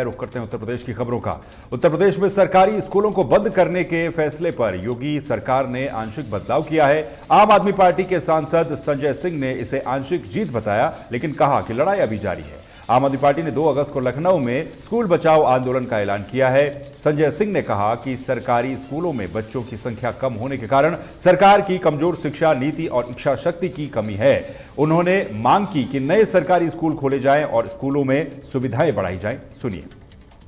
रुख करते हैं उत्तर प्रदेश की खबरों का। उत्तर प्रदेश में सरकारी स्कूलों को बंद करने के फैसले पर योगी सरकार ने आंशिक बदलाव किया है। आम आदमी पार्टी के सांसद संजय सिंह ने इसे आंशिक जीत बताया, लेकिन कहा कि लड़ाई अभी जारी है। आम आदमी पार्टी ने 2 अगस्त को लखनऊ में स्कूल बचाओ आंदोलन का ऐलान किया है। संजय सिंह ने कहा कि सरकारी स्कूलों में बच्चों की संख्या कम होने के कारण सरकार की कमजोर शिक्षा नीति और इच्छा शक्ति की कमी है। उन्होंने मांग की कि नए सरकारी स्कूल खोले जाएं और स्कूलों में सुविधाएं बढ़ाई जाएं। सुनिए।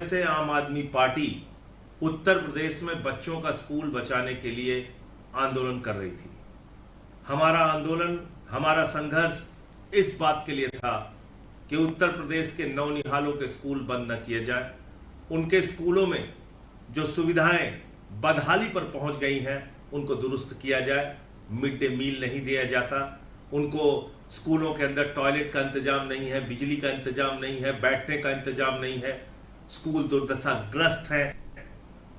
जैसे आम आदमी पार्टी उत्तर प्रदेश में बच्चों का स्कूल बचाने के लिए आंदोलन कर रही थी। हमारा आंदोलन, हमारा संघर्ष इस बात के लिए था कि उत्तर प्रदेश के नौनिहालों के स्कूल बंद न किए जाए। उनके स्कूलों में जो सुविधाएं बदहाली पर पहुंच गई हैं उनको दुरुस्त किया जाए। मिड डे मील नहीं दिया जाता, उनको स्कूलों के अंदर टॉयलेट का इंतजाम नहीं है, बिजली का इंतजाम नहीं है, बैठने का इंतजाम नहीं है, स्कूल दुर्दशाग्रस्त है।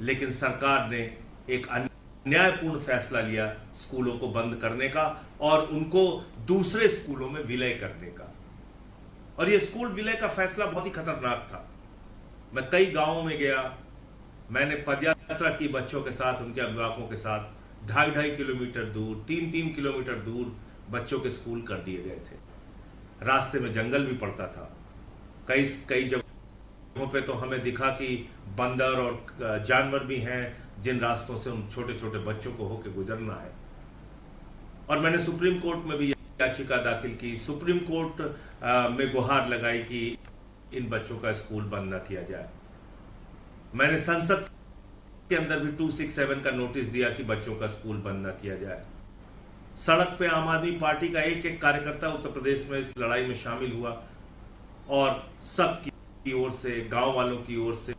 लेकिन सरकार ने एक अन्यायपूर्ण फैसला लिया स्कूलों को बंद करने का और उनको दूसरे स्कूलों में विलय करने का। और यह स्कूल विलय का फैसला बहुत ही खतरनाक था। मैं कई गांवों में गया, मैंने पदयात्रा की बच्चों के साथ, उनके अभिभावकों के साथ। 2.5 किलोमीटर दूर, 3 किलोमीटर दूर बच्चों के स्कूल कर दिए गए थे। रास्ते में जंगल भी पड़ता था। कई जगहों पे तो हमें दिखा कि बंदर और जानवर भी हैं जिन रास्तों से उन छोटे छोटे बच्चों को होकर गुजरना है। और मैंने सुप्रीम कोर्ट में भी याचिका दाखिल की, सुप्रीम कोर्ट में गुहार लगाई कि इन बच्चों का स्कूल बंद न किया जाए। मैंने संसद के अंदर भी 267 का नोटिस दिया कि बच्चों का स्कूल बंद न किया जाए। सड़क पे आम आदमी पार्टी का एक एक कार्यकर्ता उत्तर प्रदेश में इस लड़ाई में शामिल हुआ और सबकी ओर से, गांव वालों की ओर से,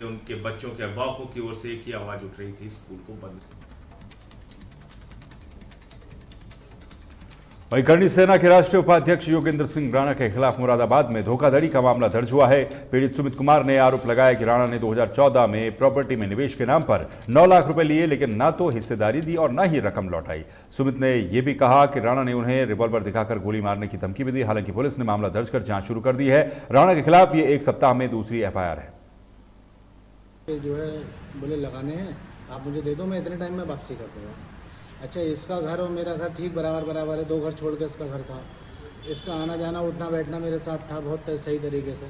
उनके बच्चों के अभिभावकों की ओर से एक ही आवाज उठ रही थी, स्कूल को बंद। वहीं करणी सेना के राष्ट्रीय उपाध्यक्ष योगेंद्र सिंह राणा के खिलाफ मुरादाबाद में धोखाधड़ी का मामला दर्ज हुआ है। पीड़ित सुमित कुमार ने आरोप लगाया कि राणा ने 2014 में प्रॉपर्टी में निवेश के नाम पर 9 लाख रुपए लिए, लेकिन ना तो हिस्सेदारी दी और ना ही रकम लौटाई। सुमित ने यह भी कहा कि राणा ने उन्हें रिवॉल्वर दिखाकर गोली मारने की धमकी भी दी। हालांकि पुलिस ने मामला दर्ज कर जांच शुरू कर दी है। राणा के खिलाफ ये 1 सप्ताह में दूसरी FIR है। जो है बोले लगाने हैं, आप मुझे दे दो, मैं इतने टाइम में वापसी कर दूंगा। अच्छा, इसका घर और मेरा घर ठीक बराबर है, 2 घर छोड़ के इसका घर था। इसका आना जाना, उठना बैठना मेरे साथ था बहुत सही तरीके से।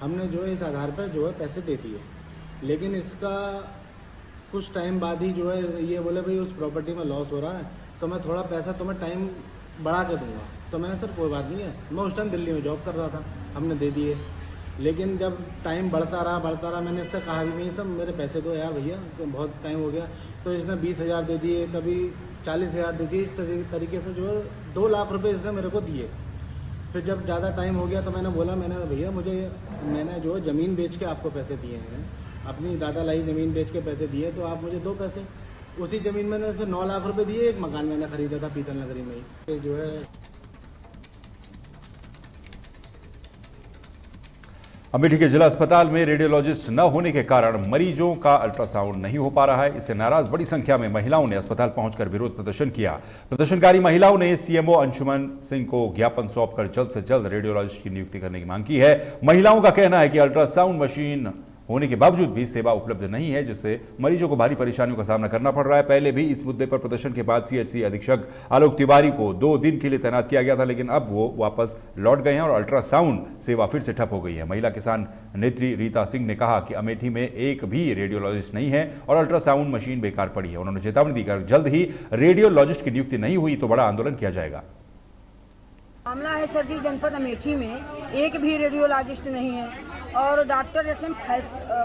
हमने जो है इस आधार पर जो है पैसे दे दिए, लेकिन इसका कुछ टाइम बाद ही जो है ये बोले भाई उस प्रॉपर्टी में लॉस हो रहा है तो मैं थोड़ा पैसा तुम्हें टाइम बढ़ा के दूंगा। तो मैंने सर कोई बात नहीं है, मैं उस टाइम दिल्ली में जॉब कर रहा था, हमने दे दिए। लेकिन जब टाइम बढ़ता रहा, मैंने इससे कहा भी नहीं सब मेरे पैसे दो यार भैया, तो बहुत टाइम हो गया। तो इसने 20,000 दे दिए, कभी 40,000 दे दिए। इस तरीके से जो है 2 लाख रुपए इसने मेरे को दिए। फिर जब ज़्यादा टाइम हो गया तो मैंने बोला, भैया मैंने जो है ज़मीन बेच के आपको पैसे दिए हैं, अपनी दादा लाई ज़मीन बेच के पैसे दिए, तो आप मुझे दो पैसे। उसी ज़मीन मैंने से 9 लाख रुपए दिए। एक मकान मैंने खरीदा था पीतल नगरी में ही। जो है अमेठी के जिला अस्पताल में रेडियोलॉजिस्ट न होने के कारण मरीजों का अल्ट्रासाउंड नहीं हो पा रहा है। इससे नाराज बड़ी संख्या में महिलाओं ने अस्पताल पहुंचकर विरोध प्रदर्शन किया। प्रदर्शनकारी महिलाओं ने CMO अंशुमन सिंह को ज्ञापन सौंपकर जल्द से जल्द रेडियोलॉजिस्ट की नियुक्ति करने की मांग की है। महिलाओं का कहना है कि अल्ट्रासाउंड मशीन होने के बावजूद भी सेवा उपलब्ध नहीं है, जिससे मरीजों को भारी परेशानियों का सामना करना पड़ रहा है। पहले भी इस मुद्दे पर प्रदर्शन के बाद CHC अधीक्षक आलोक तिवारी को 2 दिन के लिए तैनात किया गया था, लेकिन अब वो वापस लौट गए हैं और अल्ट्रासाउंड सेवा फिर से ठप हो गई है। महिला किसान नेत्री रीता सिंह ने कहा कि अमेठी में एक भी रेडियोलॉजिस्ट नहीं है और अल्ट्रासाउंड मशीन बेकार पड़ी है। उन्होंने चेतावनी दी कि जल्द ही रेडियोलॉजिस्ट की नियुक्ति नहीं हुई तो बड़ा आंदोलन किया जाएगा। मामला है सर जी, जनपद अमेठी में एक भी रेडियोलॉजिस्ट नहीं है और डॉक्टर SM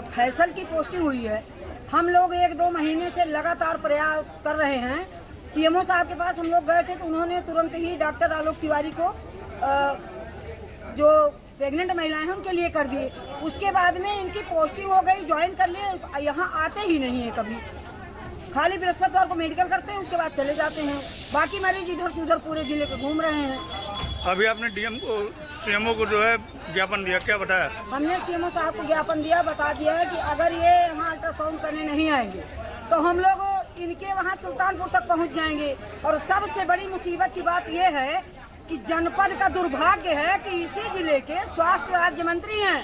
फैसल की पोस्टिंग हुई है। हम लोग 1-2 महीने से लगातार प्रयास कर रहे हैं। CMO साहब के पास हम लोग गए थे तो उन्होंने तुरंत ही डॉक्टर आलोक तिवारी को जो प्रेग्नेंट महिलाएं हैं उनके लिए कर दिए। उसके बाद में इनकी पोस्टिंग हो गई, ज्वाइन कर लिए, यहाँ आते ही नहीं है कभी। खाली बृहस्पतिवार को मेडिकल करते हैं, उसके बाद चले जाते हैं। बाकी मरीज इधर से उधर पूरे जिले को घूम रहे हैं। अभी आपने CMO को जो है ज्ञापन दिया, क्या बताया? हमने CMO साहब को ज्ञापन दिया, बता दिया है कि अगर ये यहाँ अल्ट्रासाउंड करने नहीं आएंगे तो हम लोग इनके वहाँ सुल्तानपुर तक पहुँच जाएंगे। और सबसे बड़ी मुसीबत की बात ये है कि जनपद का दुर्भाग्य है कि इसी जिले के स्वास्थ्य राज्य मंत्री हैं,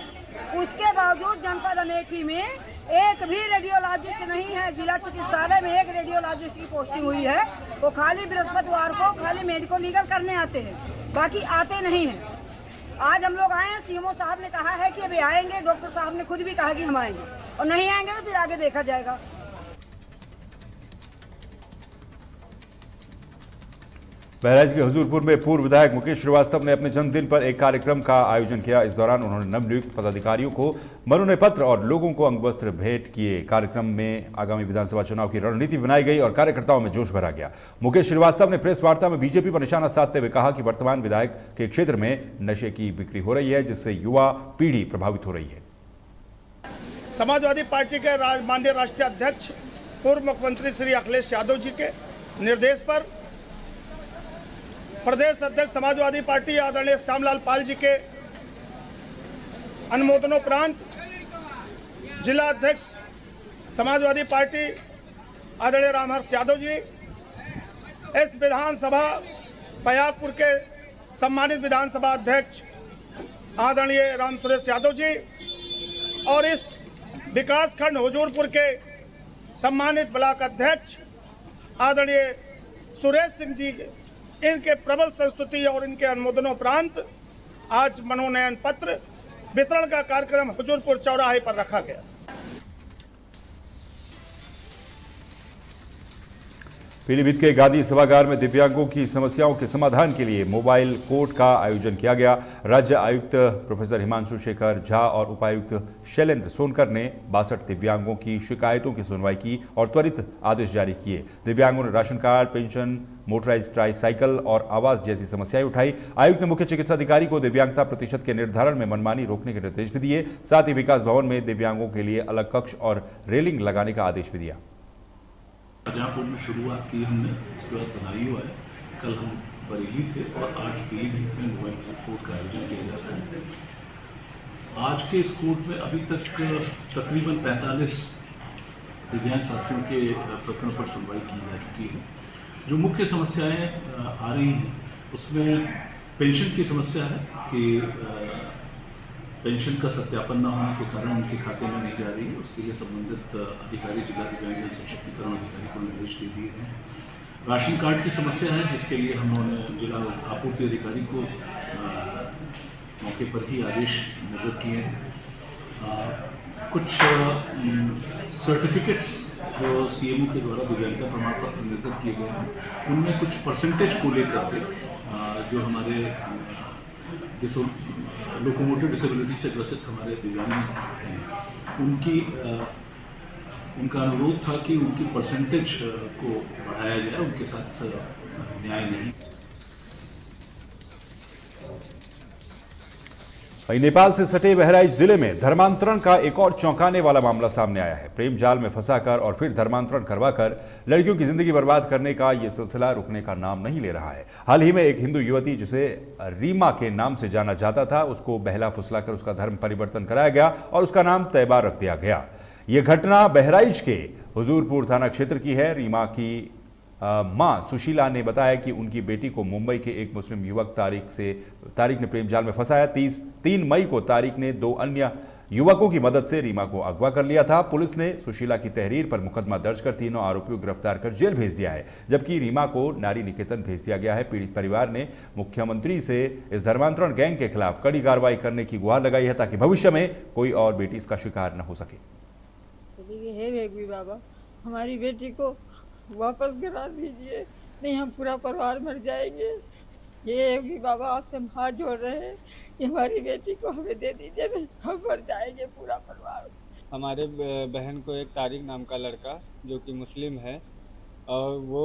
उसके बावजूद जनपद अमेठी में एक भी रेडियोलॉजिस्ट नहीं है। जिला चिकित्सालय में एक रेडियोलॉजिस्ट की पोस्टिंग हुई है, वो खाली बृहस्पतिवार को खाली मेडिको लीगल करने आते हैं, बाकी आते नहीं हैं। आज हम लोग आए हैं, सीएमओ साहब ने कहा है कि अभी आएंगे, डॉक्टर साहब ने खुद भी कहा कि हम आएंगे, और नहीं आएंगे तो फिर आगे देखा जाएगा। बहराइच के हुजूरपुर में पूर्व विधायक मुकेश श्रीवास्तव ने अपने जन्मदिन पर एक कार्यक्रम का आयोजन किया। इस दौरान उन्होंने नवनियुक्त पदाधिकारियों को मनोनयन पत्र और लोगों को अंगवस्त्र भेंट किए। कार्यक्रम में आगामी विधानसभा चुनाव की रणनीति बनाई गई और कार्यकर्ताओं में जोश भरा गया। मुकेश श्रीवास्तव ने प्रेस वार्ता में बीजेपी पर निशाना साधते हुए कहा कि वर्तमान विधायक के क्षेत्र में नशे की बिक्री हो रही है, जिससे युवा पीढ़ी प्रभावित हो रही है। समाजवादी पार्टी के माननीय राष्ट्रीय अध्यक्ष पूर्व मुख्यमंत्री श्री अखिलेश यादव जी के निर्देश पर प्रदेश अध्यक्ष समाजवादी पार्टी आदरणीय श्यामलाल पाल जी के अनुमोदनोपरांत जिला अध्यक्ष समाजवादी पार्टी आदरणीय रामहर्ष यादव जी, इस विधानसभा बयागपुर के सम्मानित विधानसभा अध्यक्ष आदरणीय राम सुरेश यादव जी और इस विकासखंड हुजूरपुर के सम्मानित ब्लॉक अध्यक्ष आदरणीय सुरेश सिंह जी, इनके प्रबल संस्तुति और इनके अनुमोदनोपरांत आज मनोनयन पत्र वितरण का कार्यक्रम हुजूरपुर चौराहे पर रखा गया। पीलीभीत के गांधी सभागार में दिव्यांगों की समस्याओं के समाधान के लिए मोबाइल कोर्ट का आयोजन किया गया। राज्य आयुक्त प्रोफेसर हिमांशु शेखर झा और उपायुक्त शैलेंद्र सोनकर ने 62 दिव्यांगों की शिकायतों की सुनवाई की और त्वरित आदेश जारी किए। दिव्यांगों ने ration card, pension, motorised tricycle और आवास जैसी समस्याएं उठाई। आयुक्त ने मुख्य चिकित्सा अधिकारी को दिव्यांगता प्रतिशत के निर्धारण में मनमानी रोकने के निर्देश भी दिए। साथ ही विकास भवन में दिव्यांगों के लिए अलग कक्ष और रेलिंग लगाने का आदेश भी दिया। शाहजहाँपुर में शुरुआत की हमने, उसके बाद बदायूं है, कल हम बरेली थे और आज पीलीभीत में मोबाइल कोर्ट का आयोजन किया जा रहा है। आज के इस कोर्ट में अभी तक तकरीबन 45 दिव्यांग साथियों के प्रकरण पर सुनवाई की जा चुकी है। जो मुख्य समस्याएं आ रही हैं उसमें पेंशन की समस्या है कि पेंशन का सत्यापन न होने के कारण उनके खाते में नहीं जा रही है। उसके लिए संबंधित अधिकारी, जिला दिव्यांग सशक्तिकरण अधिकारी को निर्देश दे दिए हैं। राशन कार्ड की समस्या है, जिसके लिए हमने जिला आपूर्ति अधिकारी को मौके पर ही आदेश निर्गत किए हैं। कुछ सर्टिफिकेट्स जो सीएमओ के द्वारा दिव्यांगता प्रमाण पत्र निर्गत किए गए हैं, उनमें कुछ परसेंटेज को लेकर के जो हमारे लोकोमोटिव डिसेबिलिटी से ग्रसित हमारे दिव्यांग हैं, उनका अनुरोध था कि उनकी परसेंटेज को बढ़ाया जाए, उनके साथ न्याय नहीं। नेपाल से सटे बहराइच जिले में धर्मांतरण का एक और चौंकाने वाला मामला सामने आया है। प्रेम जाल में फंसाकर और फिर धर्मांतरण करवाकर लड़कियों की जिंदगी बर्बाद करने का यह सिलसिला रुकने का नाम नहीं ले रहा है। हाल ही में एक हिंदू युवती, जिसे रीमा के नाम से जाना जाता था, उसको बहला फुसलाकर उसका धर्म परिवर्तन कराया गया और उसका नाम तैयबा रख दिया गया। यह घटना बहराइच के हुजूरपुर थाना क्षेत्र की है। रीमा की मां सुशीला ने बताया कि उनकी बेटी को मुंबई के एक मुस्लिम युवक तारिक ने प्रेम जाल में फंसाया। 3 मई को तारिक ने 2 अन्य युवकों की मदद से रीमा को अगवा कर लिया था। पुलिस ने सुशीला की तहरीर पर मुकदमा दर्ज कर तीनों आरोपियों को गिरफ्तार कर जेल भेज दिया है, जबकि रीमा को नारी निकेतन भेज दिया गया है। पीड़ित परिवार ने मुख्यमंत्री से इस धर्मांतरण गैंग के खिलाफ कड़ी कार्रवाई करने की गुहार लगाई है, ताकि भविष्य में कोई और बेटी इसका शिकार न हो सके। बाबा, हमारी बेटी को वापस गिरा दीजिए, नहीं हम पूरा परिवार मर जाएंगे। ये भी बाबा आपसे हम हाथ जोड़ रहे हैं कि हमारी बेटी को हमें दे दीजिए, नहीं हम मर जाएंगे पूरा परिवार। हमारे बहन को एक तारिक नाम का लड़का जो कि मुस्लिम है, और वो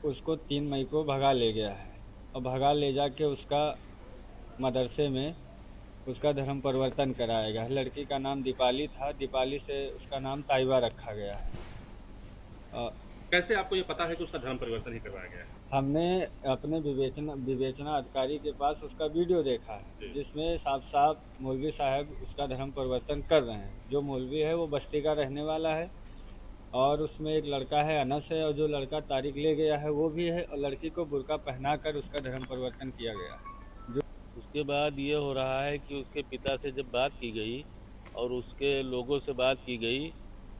उसको 3 मई को भगा ले गया है और भगा ले जाके उसका मदरसे में उसका धर्म परिवर्तन कराएगा। लड़की का नाम दीपाली था, दीपाली से उसका नाम ताइबा रखा गया है। कैसे आपको ये पता है कि उसका धर्म परिवर्तन ही करवाया गया है? हमने अपने विवेचना अधिकारी के पास उसका वीडियो देखा है, जिसमें साफ मौलवी साहब उसका धर्म परिवर्तन कर रहे हैं। जो मौलवी है वो बस्ती का रहने वाला है और उसमें एक लड़का है अनस है, और जो लड़का तारिक ले गया है वो भी है, और लड़की को बुर्का पहनाकर उसका धर्म परिवर्तन किया गया है। उसके बाद ये हो रहा है कि उसके पिता से जब बात की गई और उसके लोगों से बात की गई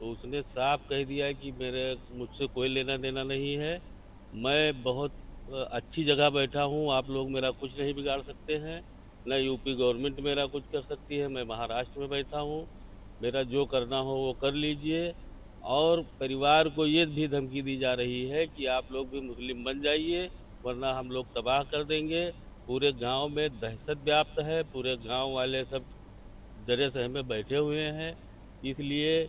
तो उसने साफ कह दिया कि मुझसे कोई लेना देना नहीं है, मैं बहुत अच्छी जगह बैठा हूँ, आप लोग मेरा कुछ नहीं बिगाड़ सकते हैं, न यूपी गवर्नमेंट मेरा कुछ कर सकती है, मैं महाराष्ट्र में बैठा हूँ, मेरा जो करना हो वो कर लीजिए। और परिवार को ये भी धमकी दी जा रही है कि आप लोग भी मुस्लिम बन जाइए वरना हम लोग तबाह कर देंगे। पूरे गांव में दहशत व्याप्त है, पूरे गांव वाले सब डरे सहमे बैठे हुए हैं। इसलिए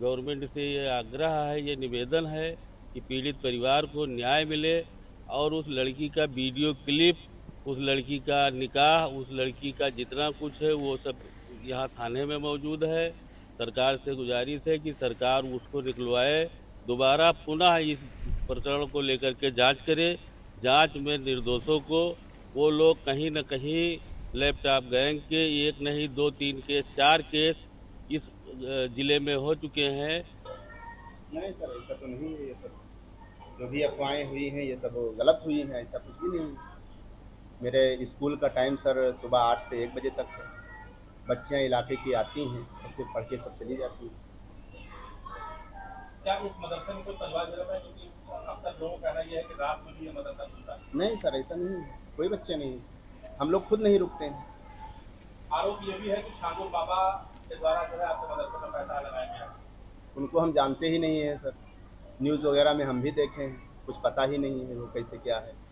गवर्नमेंट से ये आग्रह है, ये निवेदन है कि पीड़ित परिवार को न्याय मिले और उस लड़की का वीडियो क्लिप, उस लड़की का निकाह, उस लड़की का जितना कुछ है वो सब यहाँ थाने में मौजूद है। सरकार से गुजारिश है कि सरकार उसको निकलवाए, दोबारा पुनः इस प्रकरण को लेकर के जांच करे। जांच में निर्दोषों को, वो लोग कहीं न कहीं लैपटॉप गैंग के 1 नहीं 2 3 केस 4 केस इस जिले में हो चुके हैं। नहीं सर, ऐसा तो नहीं है। ये सब जो भी अफवाहें हुई हैं ये सब गलत हुई हैं, ऐसा कुछ भी नहीं है। मेरे स्कूल का टाइम सर सुबह 8 से 1 बजे तक है। बच्चियाँ इलाके की आती हैं और फिर पढ़ के सब चली जाती हैं। क्या इस मदरसे में कोई तलवार जरूरत है? क्योंकि अक्सर लोगों का कहना यह है कि रात में भी ये मदरसा खुलता है। नहीं सर, ऐसा नहीं है, कोई बच्चे नहीं, हम लोग खुद नहीं रुकते हैं। आरोप ये भी है कि छांगुल बाबा के द्वारा जो है आपके मदरसे में पैसा लगाया गया। उनको हम जानते ही नहीं है सर, न्यूज़ वगैरह में हम भी देखे हैं, कुछ पता ही नहीं है वो कैसे क्या है।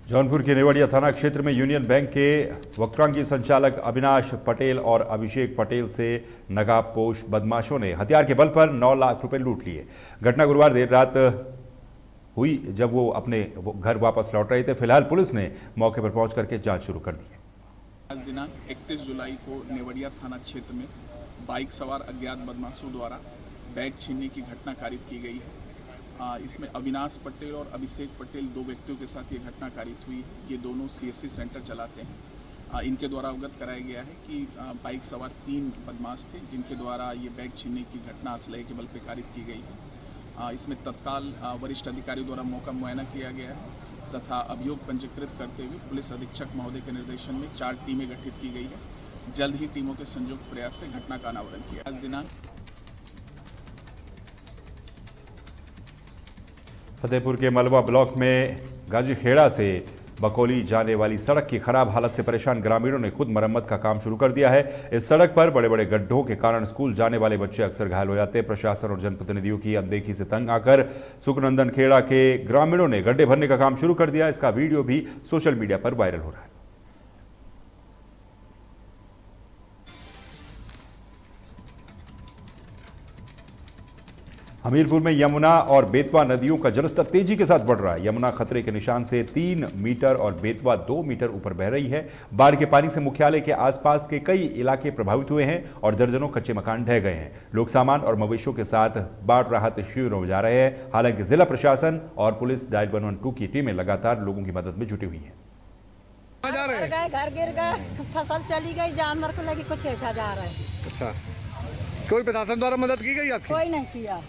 जौनपुर के नेवड़िया थाना क्षेत्र में यूनियन बैंक के वक्रांगी संचालक अविनाश पटेल और अभिषेक पटेल से नकाबपोश बदमाशों ने हथियार के बल पर 9 लाख रुपए लूट लिए। घटना गुरुवार देर रात हुई जब वो अपने घर वापस लौट रहे थे। फिलहाल पुलिस ने मौके पर पहुंच करके जांच शुरू कर दी है। आज दिनांक 31 जुलाई को नेवड़िया थाना क्षेत्र में बाइक सवार अज्ञात बदमाशों द्वारा बैग छीनने की घटना कारित की गई है। इसमें अविनाश पटेल और अभिषेक पटेल 2 व्यक्तियों के साथ ये घटना कारित हुई है। ये दोनों CSC सेंटर चलाते हैं। इनके द्वारा अवगत कराया गया है कि बाइक सवार 3 बदमाश थे जिनके द्वारा ये बैग छीनने की घटना असलहे के बल पर कारित की गई है। इसमें तत्काल वरिष्ठ अधिकारी द्वारा मौका मुआयना किया गया है तथा अभियोग पंजीकृत करते हुए पुलिस अधीक्षक महोदय के निर्देशन में 4 टीमें गठित की गई है। जल्द ही टीमों के संयुक्त प्रयास से घटना का अनावरण किया। आज दिनांक फतेहपुर के मलवा ब्लॉक में गाजीखेड़ा से बकौली जाने वाली सड़क की खराब हालत से परेशान ग्रामीणों ने खुद मरम्मत का काम शुरू कर दिया है। इस सड़क पर बड़े बड़े गड्ढों के कारण स्कूल जाने वाले बच्चे अक्सर घायल हो जाते हैं। प्रशासन और जनप्रतिनिधियों की अनदेखी से तंग आकर सुखनंदन खेड़ा के ग्रामीणों ने गड्ढे भरने का काम शुरू कर दिया। इसका वीडियो भी सोशल मीडिया पर वायरल हो रहा है। हमीरपुर में यमुना और बेतवा नदियों का जलस्तर तेजी के साथ बढ़ रहा है। यमुना खतरे के निशान से 3 मीटर और बेतवा 2 मीटर ऊपर बह रही है। बाढ़ के पानी से मुख्यालय के आसपास के कई इलाके प्रभावित हुए हैं और दर्जनों कच्चे मकान ढह गए हैं। लोग सामान और मवेशियों के साथ बाढ़ राहत शिविरों में जा रहे हैं। हालांकि जिला प्रशासन और पुलिस डायल 112 की टीमें लगातार लोगों की मदद में जुटी हुई है। घर गिर गए, फसल चली गई, जानवर को लगी, कुछ ऐसा जा रहा है। अच्छा, कोई प्रशासन द्वारा मदद की गई आपकी? कोई नहीं किया।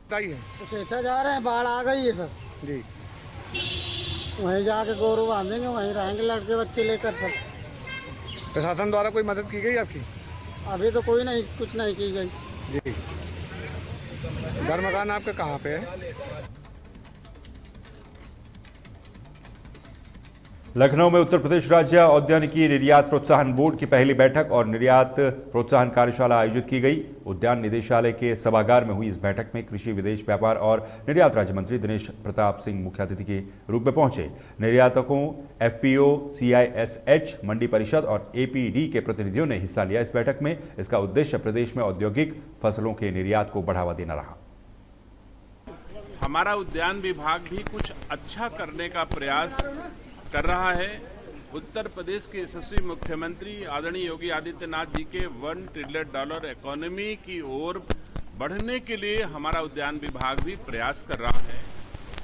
कुछ ऐसा जा रहे हैं, बाढ़ आ गई है सर जी। वहीं जाके गोरू बांधेंगे, वहीं रहेंगे लड़के बच्चे लेकर सब। प्रशासन द्वारा कोई मदद की गई आपकी? अभी तो कोई नहीं, कुछ नहीं की गई जी। घर मकान आपका कहाँ पे है? लखनऊ में उत्तर प्रदेश राज्य औद्यानिकी निर्यात प्रोत्साहन बोर्ड की पहली बैठक और निर्यात प्रोत्साहन कार्यशाला आयोजित की गई। उद्यान निदेशालय के सभागार में हुई इस बैठक में कृषि, विदेश व्यापार और निर्यात राज्य मंत्री दिनेश प्रताप सिंह मुख्य अतिथि के रूप में पहुंचे। निर्यातकों, FPO, CISH, मंडी परिषद और APD के प्रतिनिधियों ने हिस्सा लिया इस बैठक में। इसका उद्देश्य प्रदेश में औद्योगिक फसलों के निर्यात को बढ़ावा देना रहा। हमारा उद्यान विभाग भी कुछ अच्छा करने का प्रयास कर रहा है। उत्तर प्रदेश के यशस्वी मुख्यमंत्री आदरणीय योगी आदित्यनाथ जी के $1 ट्रिलियन इकोनॉमी की ओर बढ़ने के लिए हमारा उद्यान विभाग भी प्रयास कर रहा है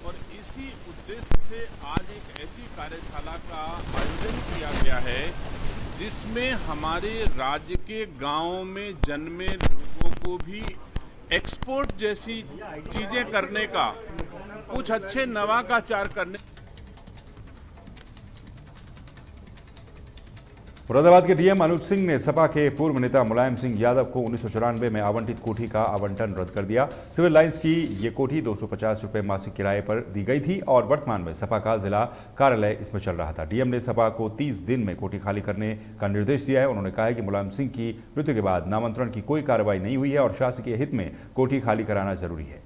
और इसी उद्देश्य से आज एक ऐसी कार्यशाला का आयोजन किया गया है जिसमें हमारे राज्य के गांवों में जन्मे लोगों को भी एक्सपोर्ट जैसी चीजें करने का, कुछ अच्छे नवाचार करने। मुरादाबाद के डीएम अनुज सिंह ने सपा के पूर्व नेता मुलायम सिंह यादव को 1994 में आवंटित कोठी का आवंटन रद्द कर दिया। सिविल लाइंस की ये कोठी 250 रुपए मासिक किराए पर दी गई थी और वर्तमान में सपा का जिला कार्यालय इसमें चल रहा था। डीएम ने सपा को 30 दिन में कोठी खाली करने का निर्देश दिया है। उन्होंने कहा है कि मुलायम सिंह की मृत्यु के बाद नामांतरण की कोई कार्रवाई नहीं हुई है और शासकीय हित में कोठी खाली कराना जरूरी है।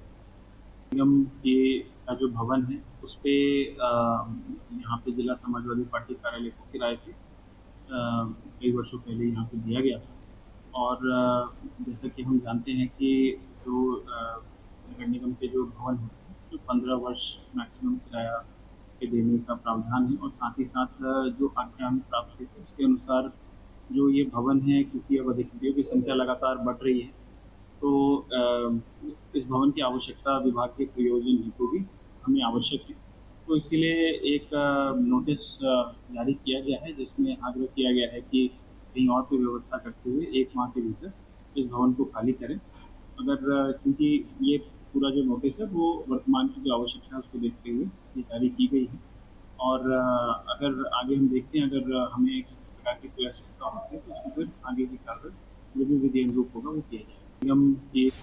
निगम के जो भवन है उस पे यहाँ पे जिला समाजवादी पार्टी कार्यालय को किराए पे कई वर्षों पहले यहाँ पे दिया गया था और जैसा कि हम जानते हैं कि जो नगर निगम के जो भवन होते हैं जो 15 वर्ष मैक्सिमम किराया के देने का प्रावधान है और साथ ही साथ जो आज्ञा हमें प्राप्त हुई थी उसके अनुसार जो ये भवन है, क्योंकि अब अधिकारियों की संख्या लगातार बढ़ रही है तो इस भवन की आवश्यकता विभाग के प्रयोजन हेतु भी हमें आवश्यक है। तो इसीलिए एक नोटिस जारी किया गया है जिसमें आग्रह किया गया है कि कहीं और की व्यवस्था करते हुए 1 माह के भीतर इस भवन को खाली करें। अगर क्योंकि ये पूरा जो नोटिस है वो वर्तमान की जो आवश्यकता है उसको देखते हुए ये जारी की गई है और अगर आगे हम देखते हैं अगर हमें किसी प्रकार की कोई आवश्यकता होती है तो उसको फिर आगे की कार्रवाई जो भी विधि अनुरूप होगा वो किया जाएगा।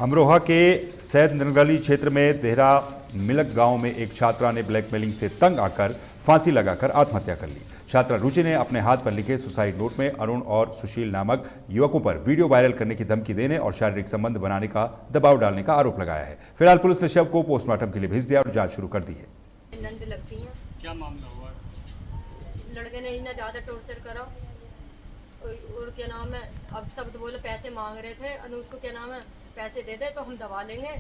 अमरोहा के सैद नगली क्षेत्र में देहरा मिलक गांव में एक छात्रा ने ब्लैकमेलिंग से तंग आकर फांसी लगाकर आत्महत्या कर ली। छात्रा रुचि ने अपने हाथ पर लिखे सुसाइड नोट में अरुण और सुशील नामक युवकों पर वीडियो वायरल करने की धमकी देने और शारीरिक संबंध बनाने का दबाव डालने का आरोप लगाया है। फिलहाल पुलिस ने शव को पोस्टमार्टम के लिए भेज दिया और जांच शुरू कर दी है। क्या मामला हुआ? लड़के ने इतना ज्यादा टॉर्चर करा और क्या नाम है, अब सब तो बोले पैसे मांग रहे थे, अनुज को क्या नाम है पैसे दे दे तो हम दबा लेंगे,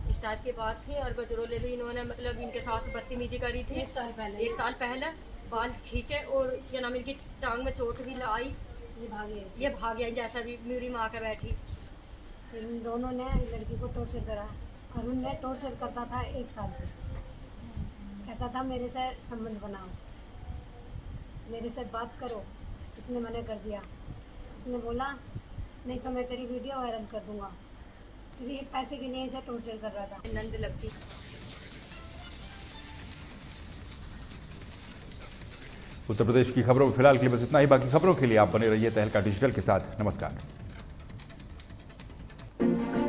इस टाइप की बात थी। और गजरोले भी इन्होंने मतलब इनके साथ बदतमीजी करी थी 1 साल पहले बाल खींचे और क्या नाम इनकी टांग में चोट भी आई, ये भागे जैसा भी म्यूरी मार के बैठी। इन दोनों ने लड़की को टॉर्चर करा। अरुण ने टॉर्चर करता था 1 साल से, कहता था मेरे से संबंध बनाओ, मेरे से बात करो। उसने मना कर दिया। उसने बोला नहीं तो मैं तेरी वीडियो वायरल कर दूंगा, क्योंकि ये पैसे के लिए इसे टॉर्चर कर रहा था। नंद लगती। उत्तर प्रदेश की खबरों में फिलहाल के लिए बस इतना ही। बाकी खबरों के लिए आप बने रहिए तहलका डिजिटल के साथ। नमस्कार।